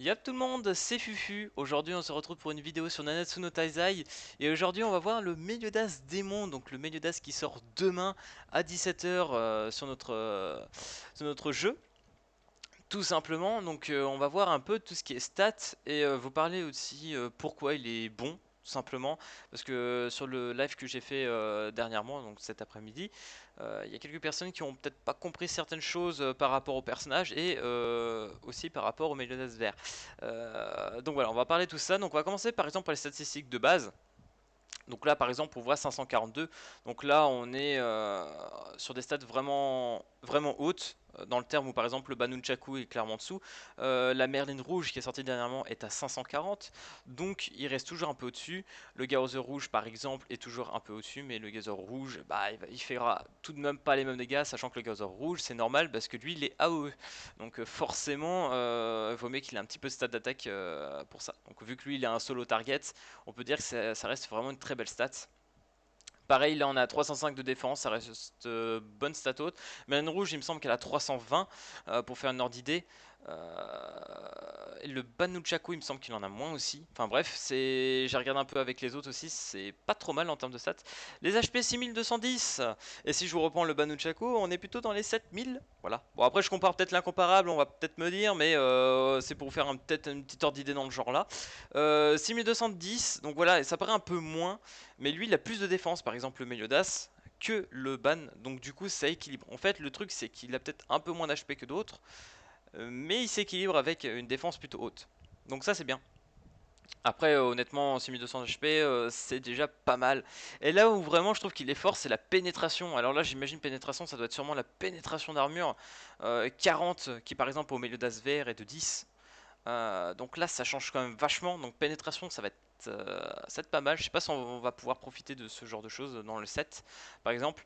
Yap tout le monde, c'est Fufu. Aujourd'hui on se retrouve pour une vidéo sur Nanatsu no Taizai. Et aujourd'hui on va voir le Meliodas Démon, donc le Meliodas qui sort demain à 17h sur notre jeu. Tout simplement, donc on va voir un peu tout ce qui est stats et vous parler aussi pourquoi il est bon, tout simplement. Parce que sur le live que j'ai fait dernièrement, donc cet après-midi, il y a quelques personnes qui ont peut-être pas compris certaines choses par rapport au personnage et aussi par rapport au Meliodas vert. Donc voilà, on va parler de tout ça. Donc on va commencer par exemple par les statistiques de base. Donc là par exemple on voit 542, donc là on est sur des stats vraiment hautes, dans le terme où par exemple le Banunchaku est clairement dessous. La Merline rouge qui est sortie dernièrement est à 540, donc il reste toujours un peu au-dessus. Le Gaozer rouge par exemple est toujours un peu au-dessus, mais le Gaozer rouge bah, il fera tout de même pas les mêmes dégâts, sachant que le Gaozer rouge c'est normal parce que lui il est AOE, donc forcément il vaut mieux qu'il ait un petit peu de stats d'attaque pour ça. Donc vu que lui il a un solo target, on peut dire que ça reste vraiment une très belle stat. Pareil, là on a 305 de défense, ça reste bonne stat haute. Mélène rouge, il me semble qu'elle a 320 pour faire une ordre d'idée. Le Banouchaku, il me semble qu'il en a moins aussi. Enfin bref, j'ai regardé un peu avec les autres aussi, c'est pas trop mal en termes de stats. Les HP 6210, et si je vous reprends le Banouchaku, on est plutôt dans les 7000. Voilà. Bon après je compare peut-être l'incomparable, on va peut-être me dire, mais c'est pour vous faire peut-être une petite ordre d'idée dans le genre là. 6210, donc voilà, et ça paraît un peu moins. Mais lui, il a plus de défense, par exemple le Meliodas, que le ban. Donc du coup, ça équilibre. En fait, le truc, c'est qu'il a peut-être un peu moins d'HP que d'autres, mais il s'équilibre avec une défense plutôt haute. Donc ça, c'est bien. Après, honnêtement, 6200 HP, c'est déjà pas mal. Et là où vraiment je trouve qu'il est fort, c'est la pénétration. Alors là, j'imagine pénétration, ça doit être sûrement la pénétration d'armure. 40, qui par exemple au Meliodas vert est de 10. Donc là, ça change quand même vachement. Donc pénétration, ça va être pas mal. Je sais pas si on va pouvoir profiter de ce genre de choses dans le set, par exemple.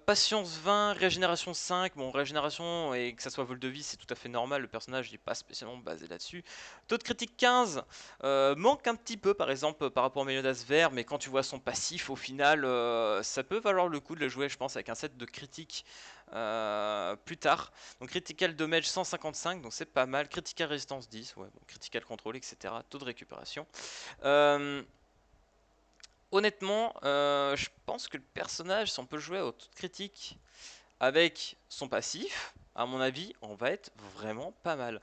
Patience 20, régénération 5. Bon, régénération et que ça soit vol de vie, c'est tout à fait normal. Le personnage n'est pas spécialement basé là-dessus. Taux de critique 15. Manque un petit peu, par exemple, par rapport au Meliodas vert. Mais quand tu vois son passif, au final, ça peut valoir le coup de le jouer, je pense, avec un set de critique plus tard. Donc critical damage 155, donc c'est pas mal. Critical résistance 10, ouais, bon, critical control, etc. Taux de récupération. Euh, Honnêtement, je pense que le personnage, si on peut jouer au taux de critique avec son passif, à mon avis, on va être vraiment pas mal.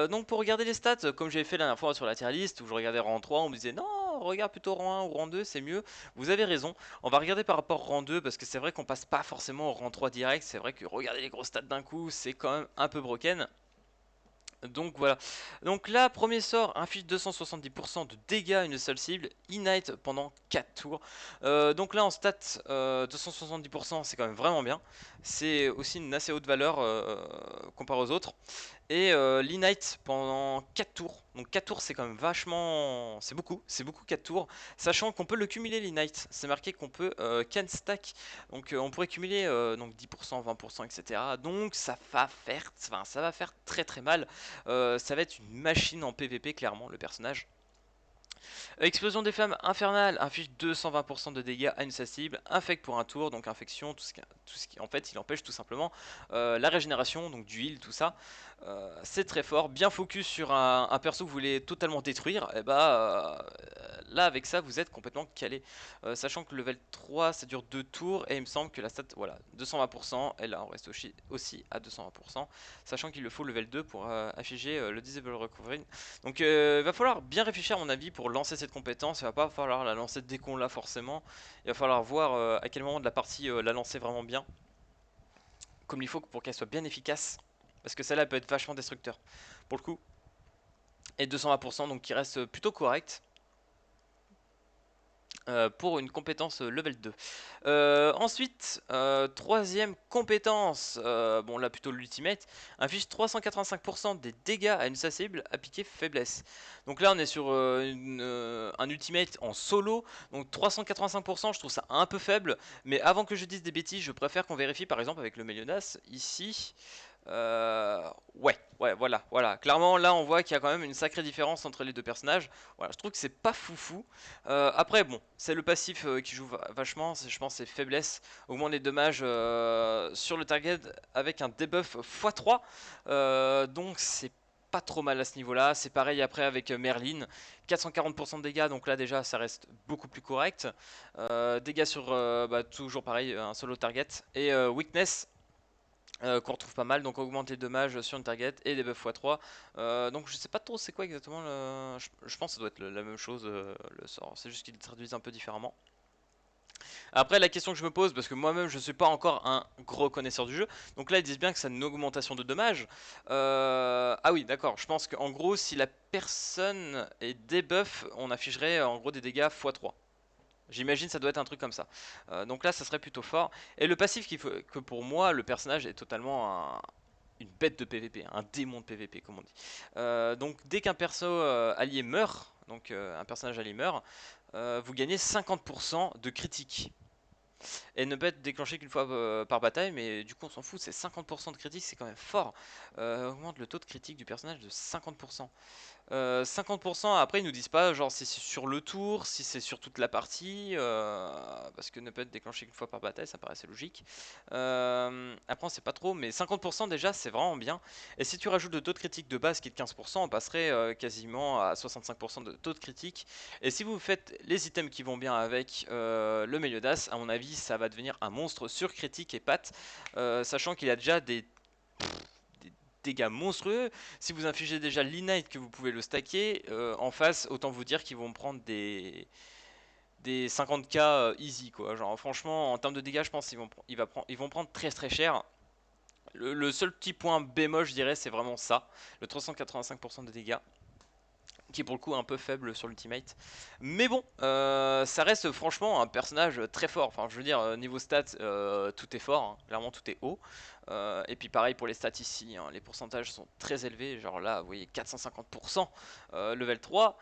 Donc pour regarder les stats, comme j'avais fait la dernière fois sur la tier list, où je regardais rang 3, on me disait non, regarde plutôt rang 1 ou rang 2, c'est mieux. Vous avez raison, on va regarder par rapport au rang 2, parce que c'est vrai qu'on passe pas forcément au rang 3 direct, c'est vrai que regarder les gros stats d'un coup, c'est quand même un peu broken. Donc voilà. Donc là, premier sort, inflige 270% de dégâts à une seule cible, Ignite pendant 4 tours. Donc là en stats, 270% c'est quand même vraiment bien. C'est aussi une assez haute valeur comparé aux autres. Et l'Ignite pendant 4 tours. Donc 4 tours c'est quand même vachement... c'est beaucoup 4 tours. Sachant qu'on peut le cumuler l'Ignite. C'est marqué qu'on peut can stack. Donc on pourrait cumuler donc 10%, 20%, etc. Donc ça va faire très très mal. Ça va être une machine en PvP clairement le personnage. Explosion des flammes infernales inflige 220% de dégâts à une seule cible, infecte pour un tour, donc infection, en fait il empêche tout simplement la régénération, donc du heal, tout ça. C'est très fort, bien focus sur un perso que vous voulez totalement détruire, et bah là avec ça vous êtes complètement calé. Sachant que le level 3 ça dure 2 tours et il me semble que la stat, voilà, 220%, et là on reste aussi à 220%, sachant qu'il le faut level 2 pour afficher le Disable Recovery. Donc il va falloir bien réfléchir à mon avis pour lancer cette compétence, il va pas falloir la lancer dès qu'on l'a forcément, il va falloir voir à quel moment de la partie la lancer vraiment bien, comme il faut pour qu'elle soit bien efficace, parce que celle-là peut être vachement destructeur pour le coup, et 220% donc qui reste plutôt correct. Pour une compétence level 2. Ensuite, troisième compétence, bon là plutôt l'ultimate, inflige 385% des dégâts à une seule cible appliquée faiblesse. Donc là on est sur un ultimate en solo, donc 385% je trouve ça un peu faible, mais avant que je dise des bêtises, je préfère qu'on vérifie par exemple avec le Meliodas ici. Ouais, voilà. Clairement, là, on voit qu'il y a quand même une sacrée différence entre les deux personnages. Voilà, je trouve que c'est pas foufou. Après, bon, c'est le passif qui joue vachement. Je pense c'est faiblesse. Augmente les dommages sur le target avec un debuff x3. Donc, c'est pas trop mal à ce niveau-là. C'est pareil après avec Merlin, 440% de dégâts, donc là déjà ça reste beaucoup plus correct. Dégâts sur, toujours pareil, un solo target. Et weakness, qu'on retrouve pas mal, donc augmente les dommages sur une target et des buffs x3. Donc je sais pas trop c'est quoi exactement je pense que ça doit être la même chose, le sort, c'est juste qu'ils le traduisent un peu différemment. Après la question que je me pose, parce que moi-même je suis pas encore un gros connaisseur du jeu, donc là ils disent bien que c'est une augmentation de dommages. Ah oui d'accord, je pense qu'en gros si la personne est debuff, on afficherait en gros des dégâts x3. J'imagine ça doit être un truc comme ça. Donc là ça serait plutôt fort. Et le passif que pour moi le personnage est totalement une bête de PVP, un démon de PVP comme on dit. Donc dès qu'un perso allié meurt, donc un personnage allié meurt, vous gagnez 50% de critique. Et ne peut être déclenché qu'une fois par bataille, mais du coup on s'en fout, c'est 50% de critique, c'est quand même fort. Augmente le taux de critique du personnage de 50%. 50%, après ils nous disent pas genre si c'est sur le tour, si c'est sur toute la partie, parce que ne peut être déclenché qu'une fois par bataille, ça paraissait logique. Après on sait pas trop, mais 50% déjà c'est vraiment bien. Et si tu rajoutes le taux de critique de base qui est de 15%, on passerait quasiment à 65% de taux de critique. Et si vous faites les items qui vont bien avec le Meliodas, à mon avis ça va devenir un monstre sur critique et patte, sachant qu'il a déjà des dégâts monstrueux. Si vous infligez déjà l'Ignite que vous pouvez le stacker, en face, autant vous dire qu'ils vont prendre des 50k easy quoi. Genre franchement en termes de dégâts je pense qu'ils vont prendre très très cher. Le seul petit point bémol je dirais c'est vraiment ça, le 385% de dégâts qui est pour le coup un peu faible sur l'ultimate. Mais bon, ça reste franchement un personnage très fort. Enfin, je veux dire, niveau stats, tout est fort, hein. Clairement tout est haut. Et puis pareil pour les stats ici, hein. Les pourcentages sont très élevés. Genre là, vous voyez, 450%, level 3,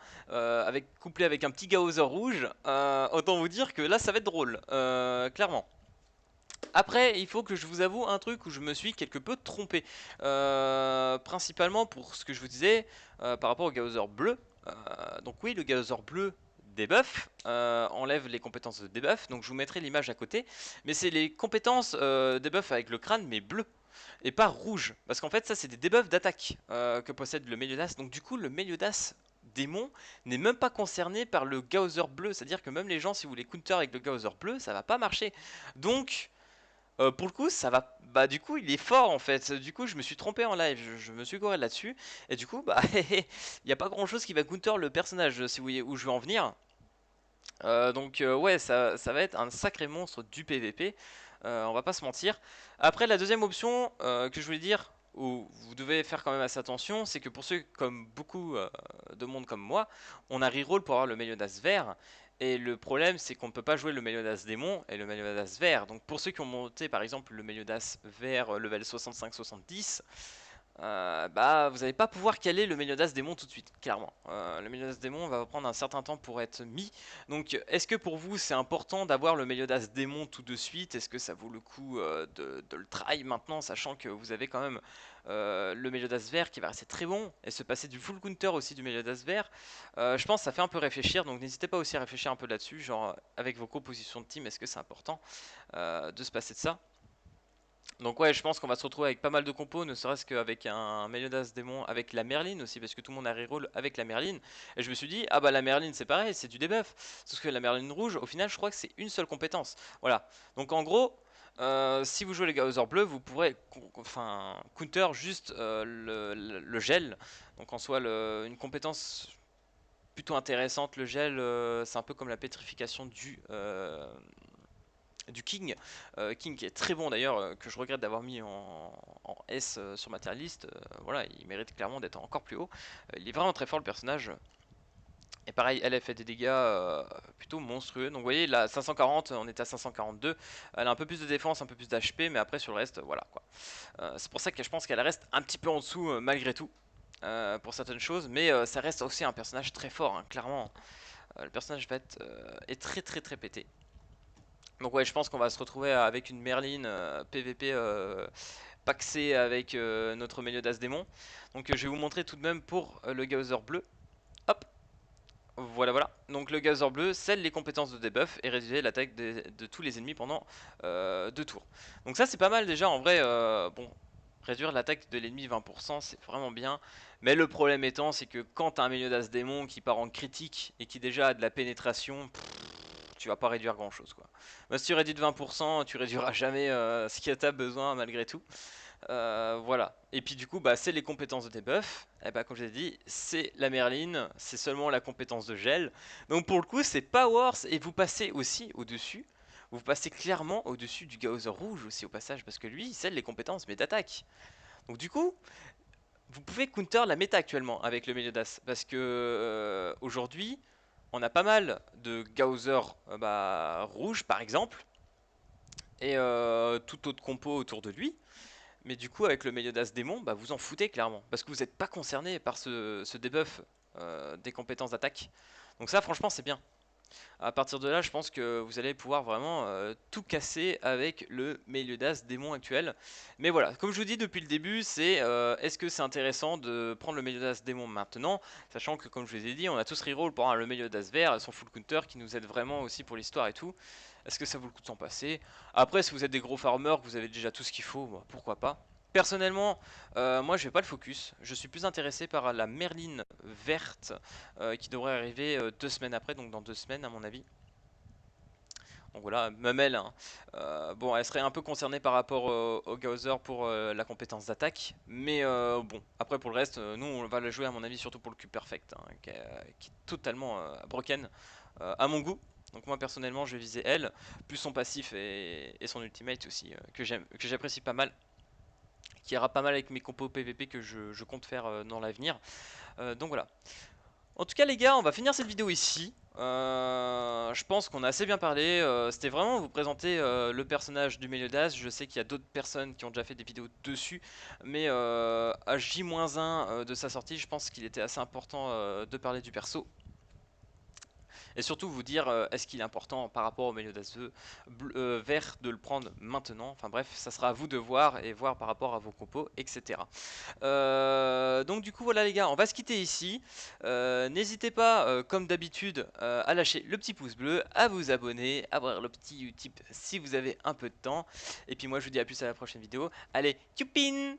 couplé avec un petit Gaozer rouge. Autant vous dire que là, ça va être drôle, clairement. Après, il faut que je vous avoue un truc où je me suis quelque peu trompé. Principalement pour ce que je vous disais par rapport au Gaozer bleu. Donc oui, le Gaozer bleu debuff, enlève les compétences de debuff. Donc je vous mettrai l'image à côté. Mais c'est les compétences debuff avec le crâne, mais bleu. Et pas rouge. Parce qu'en fait, ça, c'est des debuffs d'attaque que possède le Meliodas. Donc du coup, le Meliodas démon n'est même pas concerné par le Gaozer bleu. C'est-à-dire que même les gens, si vous les counter avec le Gaozer bleu, ça va pas marcher. Donc... pour le coup, ça va. Bah, du coup, il est fort en fait. Du coup, je me suis trompé en live. Je me suis goré là-dessus. Et du coup, bah, il n'y a pas grand-chose qui va counter le personnage, si vous voyez où je veux en venir. Ouais, ça va être un sacré monstre du PVP. On va pas se mentir. Après, la deuxième option que je voulais dire, où vous devez faire quand même assez attention, c'est que pour ceux comme beaucoup de monde comme moi, on a reroll pour avoir le Meliodas vert. Et le problème, c'est qu'on ne peut pas jouer le Meliodas démon et le Meliodas vert. Donc pour ceux qui ont monté par exemple le Meliodas vert level 65-70, bah vous n'allez pas pouvoir caler le Meliodas démon tout de suite, clairement. Le Meliodas démon va prendre un certain temps pour être mis. Donc est-ce que pour vous c'est important d'avoir le Meliodas démon tout de suite? Est-ce que ça vaut le coup de le try maintenant, sachant que vous avez quand même le Meliodas vert qui va rester très bon, et se passer du full counter aussi du Meliodas vert? Je pense que ça fait un peu réfléchir, donc n'hésitez pas aussi à réfléchir un peu là-dessus, genre avec vos compositions de team, est-ce que c'est important de se passer de ça? Donc ouais, je pense qu'on va se retrouver avec pas mal de compos, ne serait-ce qu'avec un Meliodas démon, avec la Merline aussi, parce que tout le monde a reroll avec la Merline. Et je me suis dit, ah bah la Merline c'est pareil, c'est du debuff. Sauf que la Merline rouge, au final, je crois que c'est une seule compétence. Voilà. Donc en gros, si vous jouez les Gaozer bleus, vous pourrez counter juste le gel. Donc en soi, une compétence plutôt intéressante, le gel, c'est un peu comme la pétrification du King. King qui est très bon d'ailleurs, que je regrette d'avoir mis en S sur ma tier list. Voilà, il mérite clairement d'être encore plus haut. Il est vraiment très fort le personnage. Et pareil, elle a fait des dégâts plutôt monstrueux. Donc vous voyez, là 540, on est à 542. Elle a un peu plus de défense, un peu plus d'HP, mais après sur le reste, voilà quoi. C'est pour ça que je pense qu'elle reste un petit peu en dessous malgré tout. Pour certaines choses, mais ça reste aussi un personnage très fort, hein, clairement. Le personnage va être est très très très pété. Donc ouais, je pense qu'on va se retrouver avec une Merline PVP paxée avec notre Meliodas démon. Donc je vais vous montrer tout de même pour le Gaozer bleu. Hop, voilà voilà. Donc le Gaozer bleu scelle les compétences de debuff et réduit l'attaque de tous les ennemis pendant 2 tours. Donc ça c'est pas mal déjà en vrai. Bon, Réduire l'attaque de l'ennemi 20%, c'est vraiment bien. Mais le problème étant, c'est que quand t'as un Meliodas démon qui part en critique et qui déjà a de la pénétration, tu vas pas réduire grand chose quoi. Bah, si tu réduis de 20%, tu réduiras jamais ce que t'as besoin malgré tout. Voilà. Et puis du coup, bah, c'est les compétences de debuff. Et bah, comme je l'ai dit, c'est la Merline, c'est seulement la compétence de gel. Donc pour le coup, c'est pas Wars et vous passez aussi au-dessus. Vous passez clairement au-dessus du Gaozer rouge aussi au passage parce que lui, il scelle les compétences mais d'attaque. Donc du coup, vous pouvez counter la méta actuellement avec le Meliodas parce que aujourd'hui, on a pas mal de Gaozer rouge par exemple et tout autre compo autour de lui. Mais du coup, avec le Meliodas démon, bah, vous en foutez clairement. Parce que vous n'êtes pas concerné par ce debuff des compétences d'attaque. Donc ça, franchement, c'est bien. À partir de là, je pense que vous allez pouvoir vraiment tout casser avec le Meliodas démon actuel. Mais voilà, comme je vous dis depuis le début, c'est est-ce que c'est intéressant de prendre le Meliodas démon maintenant, sachant que comme je vous ai dit, on a tous reroll pour le Meliodas vert, son full counter qui nous aide vraiment aussi pour l'histoire et tout. Est-ce que ça vaut le coup de s'en passer? Après, si vous êtes des gros farmers, que vous avez déjà tout ce qu'il faut, bah, pourquoi pas. Personnellement, moi je vais pas le focus. Je suis plus intéressé par la Merline verte qui devrait arriver 2 semaines après, donc dans 2 semaines à mon avis. Donc voilà, Mamel, hein. Bon, elle serait un peu concernée par rapport au Gaozer pour la compétence d'attaque. Mais bon, après pour le reste, nous on va la jouer à mon avis surtout pour le cube perfect, hein, qui est totalement broken à mon goût. Donc moi personnellement je vais viser elle, plus son passif et son ultimate aussi, que j'apprécie pas mal. Qui ira pas mal avec mes compos PVP que je compte faire dans l'avenir. Donc voilà. En tout cas les gars, on va finir cette vidéo ici. Je pense qu'on a assez bien parlé. C'était vraiment vous présenter le personnage du Meliodas. Je sais qu'il y a d'autres personnes qui ont déjà fait des vidéos dessus, mais à J-1 de sa sortie, je pense qu'il était assez important de parler du perso. Et surtout vous dire est-ce qu'il est important par rapport au Meliodas vert de le prendre maintenant. Enfin bref, ça sera à vous de voir et voir par rapport à vos compos, etc. Donc du coup voilà les gars, on va se quitter ici. N'hésitez pas, comme d'habitude, à lâcher le petit pouce bleu, à vous abonner, à voir le petit Utip si vous avez un peu de temps. Et puis moi je vous dis à plus à la prochaine vidéo. Allez, tchoupine!